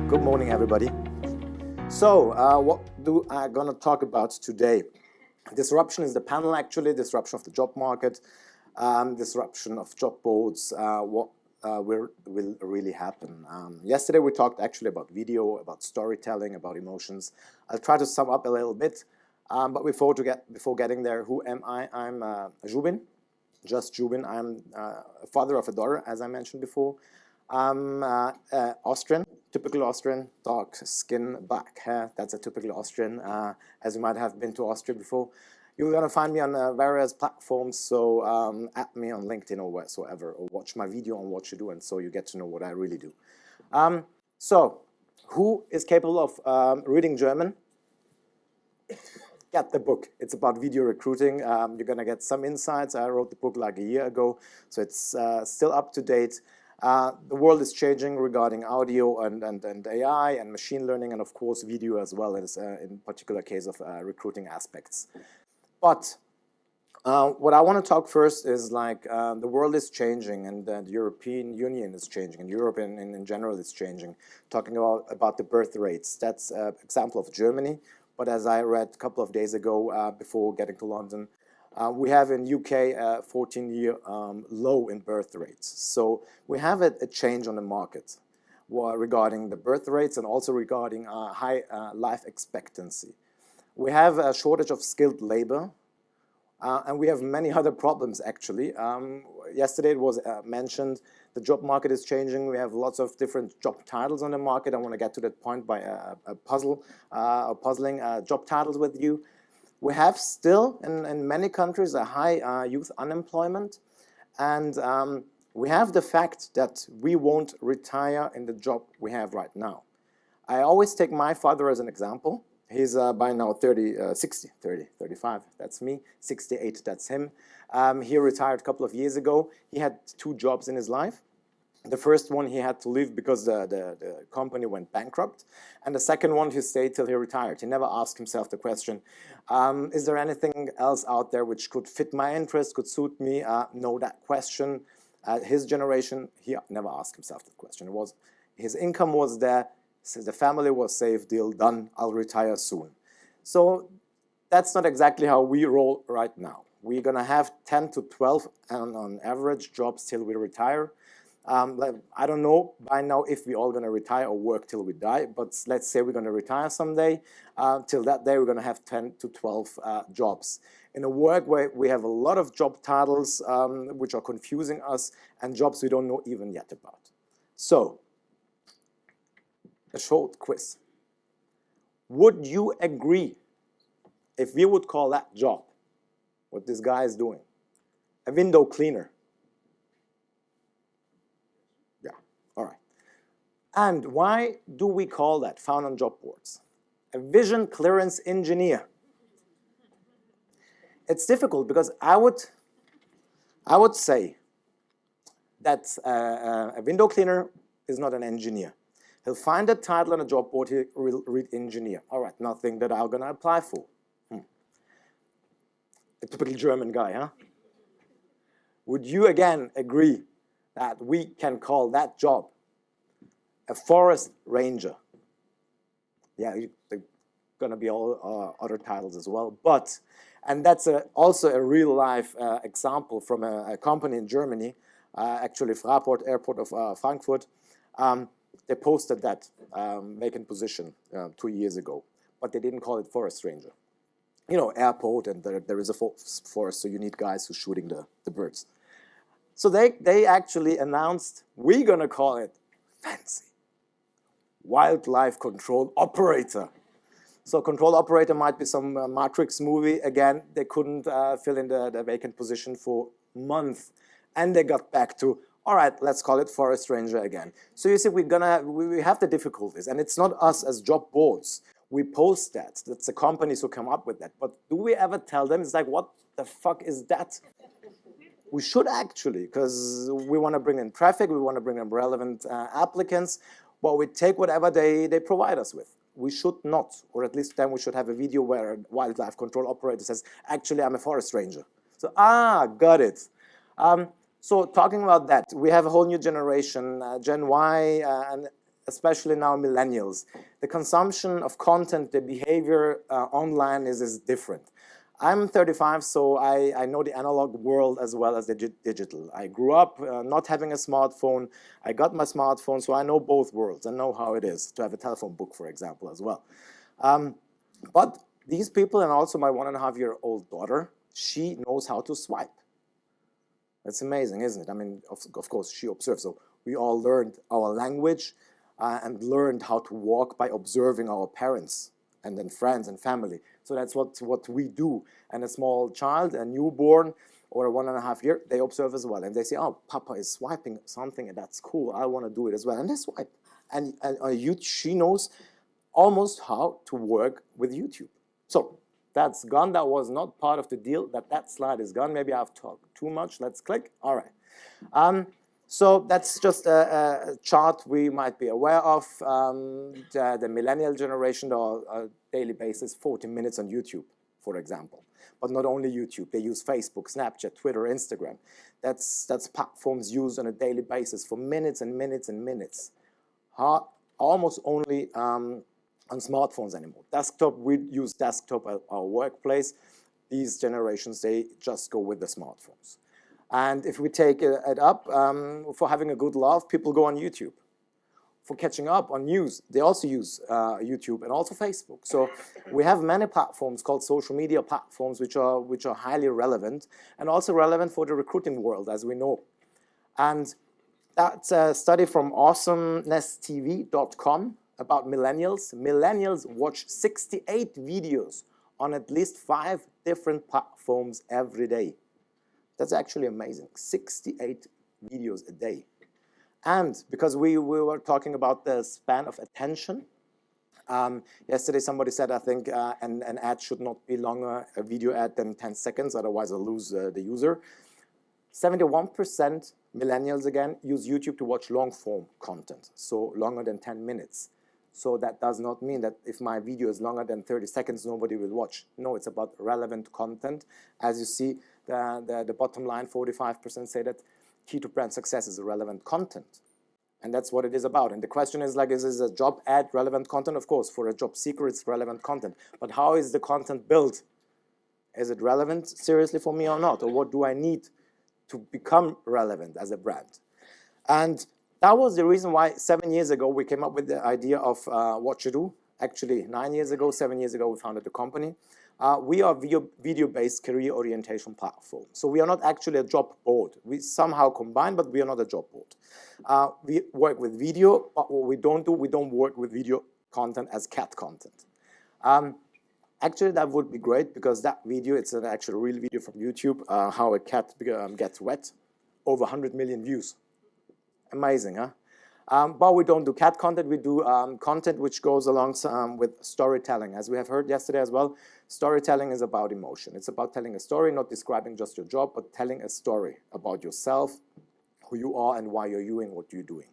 Good morning, everybody. So, what do I gonna talk about today? Disruption is the panel, actually. Disruption of the job market, disruption of job boards. What will really happen? Yesterday we talked actually about video, about storytelling, about emotions. I'll try to sum up a little bit. But before getting there, who am I? I'm Jubin, just Jubin. I'm a father of a daughter, as I mentioned before. I'm Austrian, typical Austrian, dark skin, black hair. That's a typical Austrian, as you might have been to Austria before. You're going to find me on various platforms, so at me on LinkedIn or whatsoever, or watch my video on whatchado, and so you get to know what I really do. So, who is capable of reading German? Get the book. It's about video recruiting. You're going to get some insights. I wrote the book like a year ago, so it's still up to date. The world is changing regarding audio and AI and machine learning, and of course video as well, as in particular case of recruiting aspects. But what I want to talk first is like the world is changing, and the European Union is changing, and Europe in general is changing. Talking about the birth rates, that's an example of Germany. But as I read a couple of days ago before getting to London, we have in UK a 14-year low in birth rates. So we have a change on the market regarding the birth rates and also regarding high life expectancy. We have a shortage of skilled labor, and we have many other problems actually. Yesterday it was mentioned the job market is changing. We have lots of different job titles on the market. I want to get to that point by a puzzling job titles with you. We have still, in many countries, a high youth unemployment, and we have the fact that we won't retire in the job we have right now. I always take my father as an example. He's by now 35, that's me, 68, that's him. He retired a couple of years ago. He had 2 jobs in his life. The first one he had to leave because the company went bankrupt. And the second one he stayed till he retired. He never asked himself the question, is there anything else out there which could fit my interest, could suit me? No, that question, his generation, he never asked himself that question. It was, his income was there, so the family was safe, deal done, I'll retire soon. So that's not exactly how we roll right now. We're gonna have 10 to 12 on average jobs till we retire. I don't know by now if we're all going to retire or work till we die, but let's say we're going to retire someday. Till that day, we're going to have 10 to 12 jobs. In a work where we have a lot of job titles which are confusing us, and jobs we don't know even yet about. So, a short quiz. Would you agree if we would call that job, what this guy is doing, a window cleaner? All right. And why do we call that, found on job boards, a vision clearance engineer? It's difficult because I would say that a window cleaner is not an engineer. He'll find a title on a job board, he'll read engineer. All right, nothing that I'm going to apply for. A typical German guy, huh? Would you again agree that we can call that job a forest ranger? Yeah, there's going to be all other titles as well. But, and that's also a real life example from a company in Germany, actually Fraport Airport of Frankfurt. They posted that vacant position 2 years ago, but they didn't call it forest ranger. You know, airport, and there is a forest, so you need guys who's shooting the birds. So they actually announced, we're going to call it fancy, wildlife control operator. So control operator might be some Matrix movie. Again, they couldn't fill in the vacant position for months. And they got back to, all right, let's call it forest ranger again. So you see, we have the difficulties. And it's not us as job boards. We post that. That's the companies who come up with that. But do we ever tell them, it's like, what the fuck is that? We should actually, because we want to bring in traffic, we want to bring in relevant applicants, but we take whatever they provide us with. We should not, or at least then we should have a video where a wildlife control operator says, actually, I'm a forest ranger. So, got it. So talking about that, we have a whole new generation, Gen Y, and especially now millennials. The consumption of content, the behavior online is different. I'm 35, so I know the analog world as well as the digital. I grew up not having a smartphone. I got my smartphone, so I know both worlds. I know how it is to have a telephone book, for example, as well. But these people, and also my 1.5-year-old daughter, she knows how to swipe. That's amazing, isn't it? I mean, of course, she observes. So we all learned our language and learned how to walk by observing our parents and then friends and family. So that's what we do. And a small child, a newborn or a 1.5-year, they observe as well. And they say, oh, Papa is swiping something, and that's cool. I want to do it as well. And they swipe. And she knows almost how to work with YouTube. So that's gone. That was not part of the deal. That slide is gone. Maybe I've talked too much. Let's click. All right. So that's just a chart we might be aware of. The millennial generation, on a daily basis, 40 minutes on YouTube, for example. But not only YouTube. They use Facebook, Snapchat, Twitter, Instagram. That's platforms used on a daily basis for minutes and minutes and minutes. Almost only on smartphones anymore. Desktop, we use desktop at our workplace. These generations, they just go with the smartphones. And if we take it up, for having a good laugh, people go on YouTube. For catching up on news, they also use YouTube and also Facebook. So we have many platforms called social media platforms which are highly relevant and also relevant for the recruiting world, as we know. And that's a study from awesomeness.tv.com about millennials. Millennials watch 68 videos on at least 5 different platforms every day. That's actually amazing, 68 videos a day. And because we were talking about the span of attention, yesterday somebody said, I think, an ad should not be longer, a video ad, than 10 seconds, otherwise I'll lose the user. 71% millennials, again, use YouTube to watch long-form content, so longer than 10 minutes. So that does not mean that if my video is longer than 30 seconds, nobody will watch. No, it's about relevant content. As you see, the bottom line, 45% say that key to brand success is relevant content. And that's what it is about. And the question is, like, is this a job ad relevant content? Of course, for a job seeker, it's relevant content. But how is the content built? Is it relevant seriously for me or not? Or what do I need to become relevant as a brand? And that was the reason why 7 years ago we came up with the idea of whatchado. Actually, 9 years ago, 7 years ago, we founded the company. We are a video-based career orientation platform. So we are not actually a job board. We somehow combine, but we are not a job board. We work with video, but what we don't work with video content as cat content. Actually, that would be great because that video, it's an actual real video from YouTube, how a cat gets wet, over 100 million views. Amazing, huh? But we don't do cat content. We do content which goes along with storytelling. As we have heard yesterday as well, storytelling is about emotion. It's about telling a story, not describing just your job, but telling a story about yourself, who you are, and why you're doing what you're doing.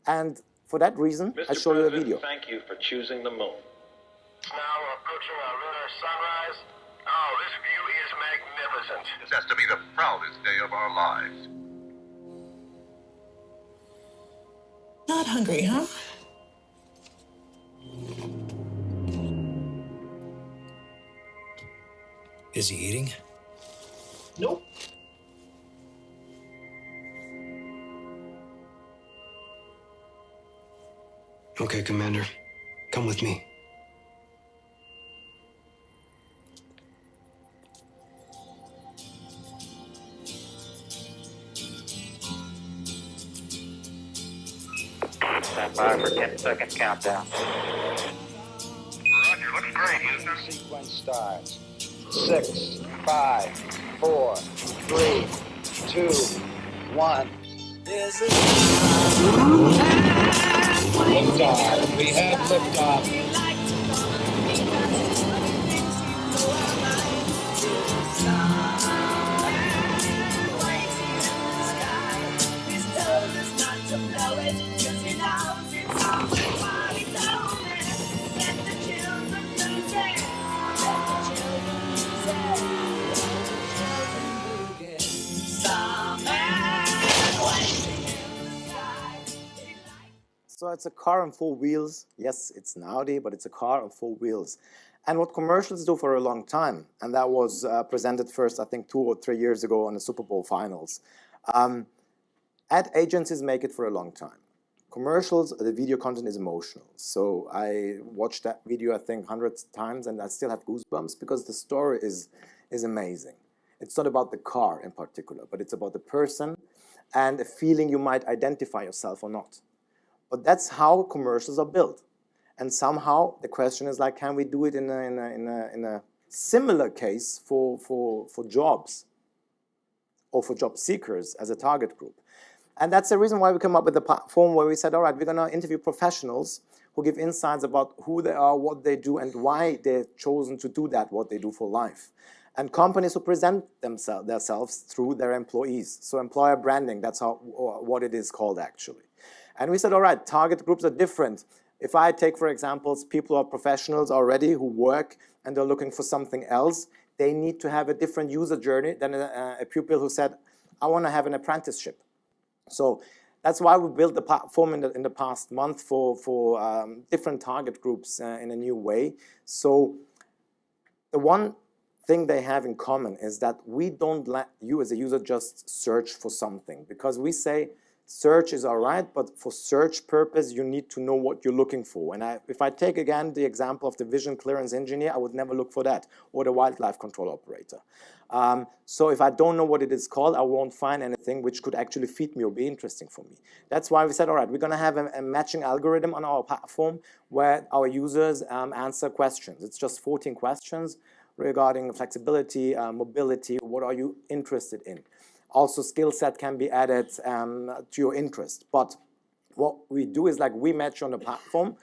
And for that reason, Mr. I show you a video. Thank you for choosing the moon. Now we're approaching our lunar sunrise. Oh, this view is magnificent. This has to be the proudest day of our lives. Not hungry, huh? Is he eating? Nope. Okay, Commander. Come with me. Stand by for 10-second countdown. Roger, looks great, Houston. Sequence starts. 6, 5, 4, 3, 2, 1. Liftoff. We have liftoff. Stop. So it's a car on four wheels. Yes, it's an Audi, but it's a car on four wheels. And what commercials do for a long time, and that was presented first, I think, 2 or 3 years ago on the Super Bowl finals. Ad agencies make it for a long time. Commercials, the video content is emotional. So I watched that video, I think, hundreds of times, and I still have goosebumps because the story is amazing. It's not about the car in particular, but it's about the person and a feeling you might identify yourself or not. But that's how commercials are built. And somehow the question is like, can we do it in a similar case for jobs or for job seekers as a target group? And that's the reason why we come up with a platform where we said, all right, we're going to interview professionals who give insights about who they are, what they do, and why they've chosen to do that, what they do for life. And companies who present themselves through their employees. So employer branding, that's what it is called actually. And we said, all right, target groups are different. If I take, for example, people who are professionals already who work and they're looking for something else, they need to have a different user journey than a pupil who said, I want to have an apprenticeship. So that's why we built the platform in the past month for different target groups in a new way. So the one thing they have in common is that we don't let you as a user just search for something, because we say search is all right, but for search purpose, you need to know what you're looking for. And if I take again the example of the vision clearance engineer, I would never look for that, or the wildlife control operator. So if I don't know what it is called, I won't find anything which could actually feed me or be interesting for me. That's why we said, all right, we're going to have a matching algorithm on our platform where our users answer questions. It's just 14 questions regarding flexibility, mobility, what are you interested in? Also, skill set can be added to your interest. But what we do is like we match on the platform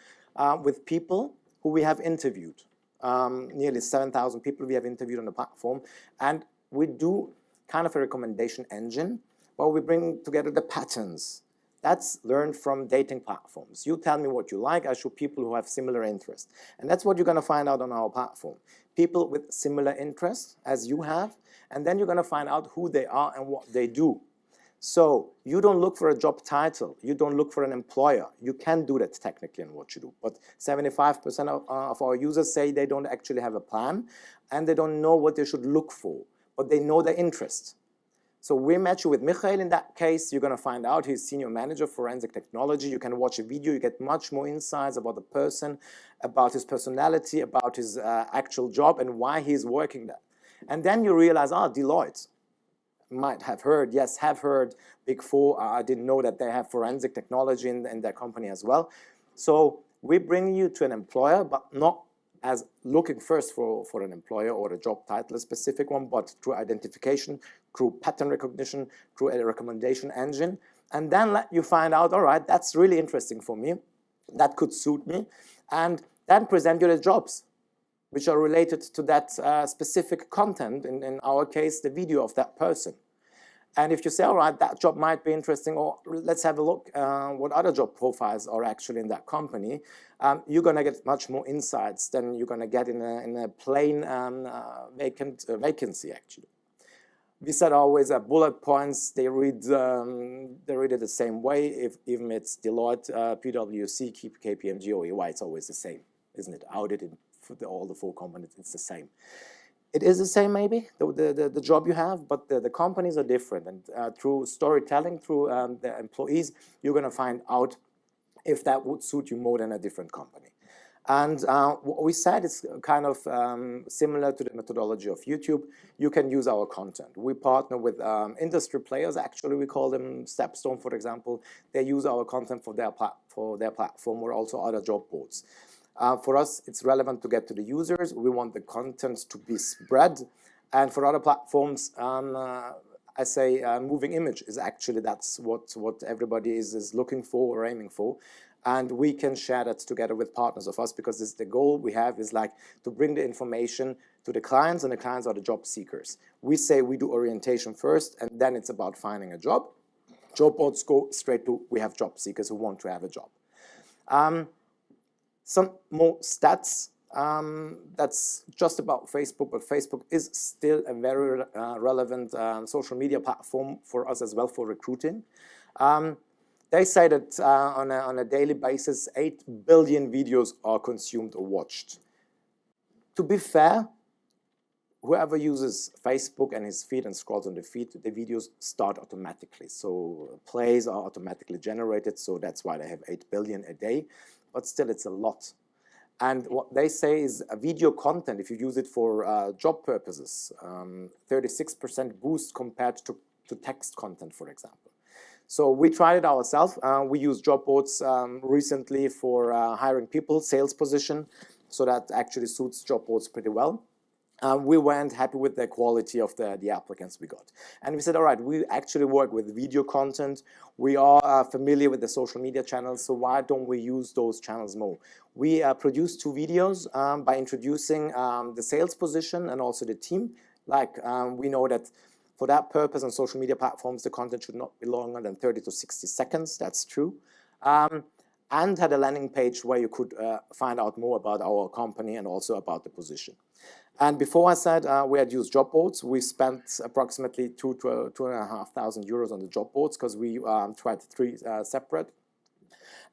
with people who we have interviewed. Nearly 7,000 people we have interviewed on the platform. And we do kind of a recommendation engine where we bring together the patterns. That's learned from dating platforms. You tell me what you like, I show people who have similar interests. And that's what you're going to find out on our platform. People with similar interests as you have, and then you're going to find out who they are and what they do. So you don't look for a job title. You don't look for an employer. You can do that technically in what you do. But 75% of our users say they don't actually have a plan, and they don't know what they should look for, but they know their interest. So we match you with Michael in that case. You're going to find out he's senior manager forensic technology. You can watch a video. You get much more insights about the person, about his personality, about his actual job and why he's working there. And then you realize, Deloitte. Might have heard, yes, have heard, Big Four. I didn't know that they have forensic technology in their company as well. So we bring you to an employer, but not as looking first for an employer or a job title, a specific one, but through identification, through pattern recognition, through a recommendation engine, and then let you find out, all right, that's really interesting for me, that could suit me, and then present you the jobs which are related to that specific content, in our case, the video of that person. And if you say, all right, that job might be interesting, or let's have a look what other job profiles are actually in that company, you're going to get much more insights than you're going to get in a plain vacancy, actually. We said always bullet points, they read it the same way, even it's Deloitte, PwC, KPMG, or EY, it's always the same, isn't it? Audited for all the 4 companies, it's the same. It is the same, maybe, the job you have, but the companies are different. And through storytelling, through the employees, you're going to find out if that would suit you more than a different company. And what we said is kind of similar to the methodology of YouTube. You can use our content. We partner with industry players. Actually, we call them Stepstone, for example. They use our content for their platform, or also other job boards. For us, it's relevant to get to the users. We want the content to be spread. And for other platforms, I say moving image is actually, that's what everybody is looking for or aiming for. And we can share that together with partners of us, because this, the goal we have is like to bring the information to the clients, and the clients are the job seekers. We say we do orientation first, and then it's about finding a job. Job boards go straight to, we have job seekers who want to have a job. Some more stats, that's just about Facebook, but Facebook is still a very relevant social media platform for us as well for recruiting. They say that on a daily basis, 8 billion videos are consumed or watched. To be fair, whoever uses Facebook and his feed and scrolls on the feed, the videos start automatically. So plays are automatically generated, so that's why they have 8 billion a day. But still, it's a lot. And what they say is video content, if you use it for job purposes, 36% boost compared to text content, for example. So we tried it ourselves. We used job boards recently for hiring people, sales position, so that actually suits job boards pretty well. We weren't happy with the quality of the applicants we got. And we said, all right, we actually work with video content. We are familiar with the social media channels, so why don't we use those channels more? We produced 2 videos by introducing the sales position and also the team. Like we know that for that purpose on social media platforms, the content should not be longer than 30 to 60 seconds. That's true. And had a landing page where you could find out more about our company and also about the position. And before I said we had used job boards, we spent approximately 2,000 to 2,500 euros on the job boards because we tried 3 separate.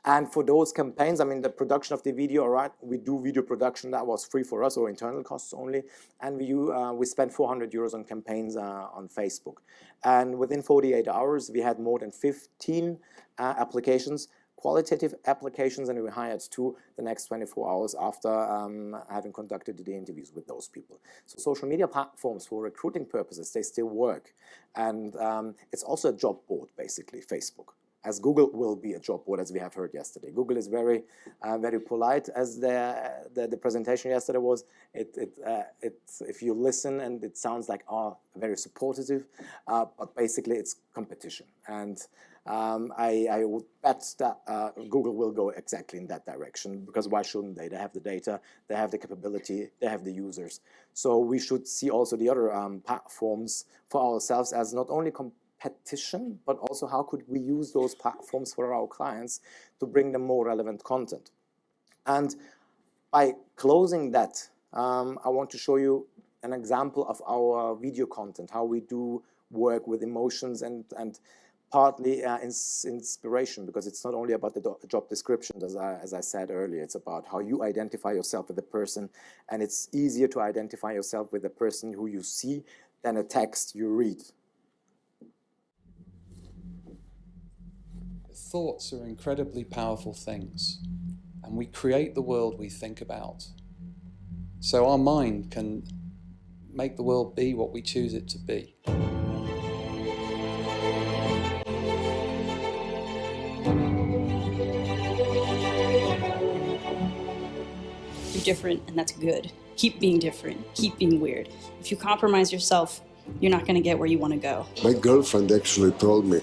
And for those campaigns, I mean, the production of the video, all right, we do video production that was free for us or internal costs only. And we spent 400 euros on campaigns on Facebook. And within 48 hours, we had more than 15 applications, qualitative applications, and we hired 2 the next 24 hours after having conducted the interviews with those people. So social media platforms for recruiting purposes, they still work. And it's also a job board, basically, Facebook. As Google will be a job board, as we have heard yesterday. Google is very, very polite, as the presentation yesterday was. If you listen, and it sounds like very supportive, but basically it's competition. And I would bet that Google will go exactly in that direction, because why shouldn't they? They have the data, they have the capability, they have the users. So we should see also the other platforms for ourselves as not only competition, but also how could we use those platforms for our clients to bring them more relevant content. And by closing that, I want to show you an example of our video content, how we do work with emotions and partly inspiration, because it's not only about the job description, as I said earlier. It's about how you identify yourself with the person, and it's easier to identify yourself with the person who you see than a text you read. Thoughts are incredibly powerful things, and we create the world we think about. So our mind can make the world be what we choose it to be. You're different, and that's good. Keep being different. Keep being weird. If you compromise yourself, you're not going to get where you want to go. My girlfriend actually told me,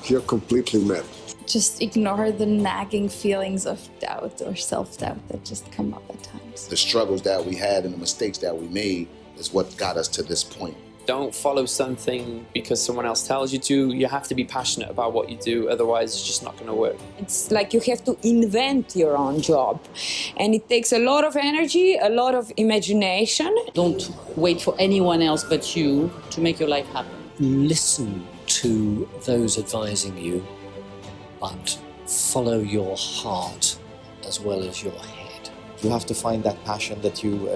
you're completely mad. Just ignore the nagging feelings of doubt or self-doubt that just come up at times. The struggles that we had and the mistakes that we made is what got us to this point. Don't follow something because someone else tells you to. You have to be passionate about what you do, otherwise it's just not going to work. It's like you have to invent your own job, and it takes a lot of energy, a lot of imagination. Don't wait for anyone else but you to make your life happen. Listen to those advising you, but follow your heart as well as your head. You have to find that passion that you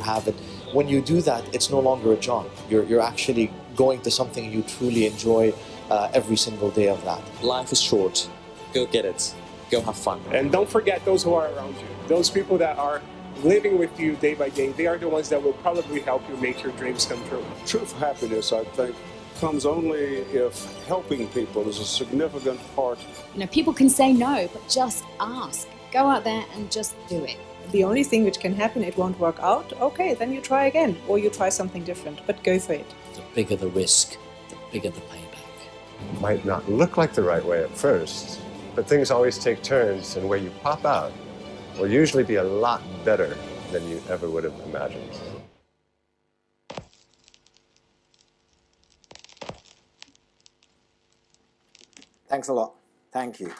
have. And when you do that, it's no longer a job. You're actually going to something you truly enjoy every single day of that. Life is short. Go get it. Go have fun. And don't forget those who are around you. Those people that are living with you day by day, they are the ones that will probably help you make your dreams come true. True happiness, I think, comes only if helping people is a significant part. You know, people can say no, but just ask. Go out there and just do it. The only thing which can happen, it won't work out, okay, then you try again, or you try something different, but go for it. The bigger the risk, the bigger the payback. Might not look like the right way at first, but things always take turns, and where you pop out will usually be a lot better than you ever would have imagined. Thanks a lot. Thank you.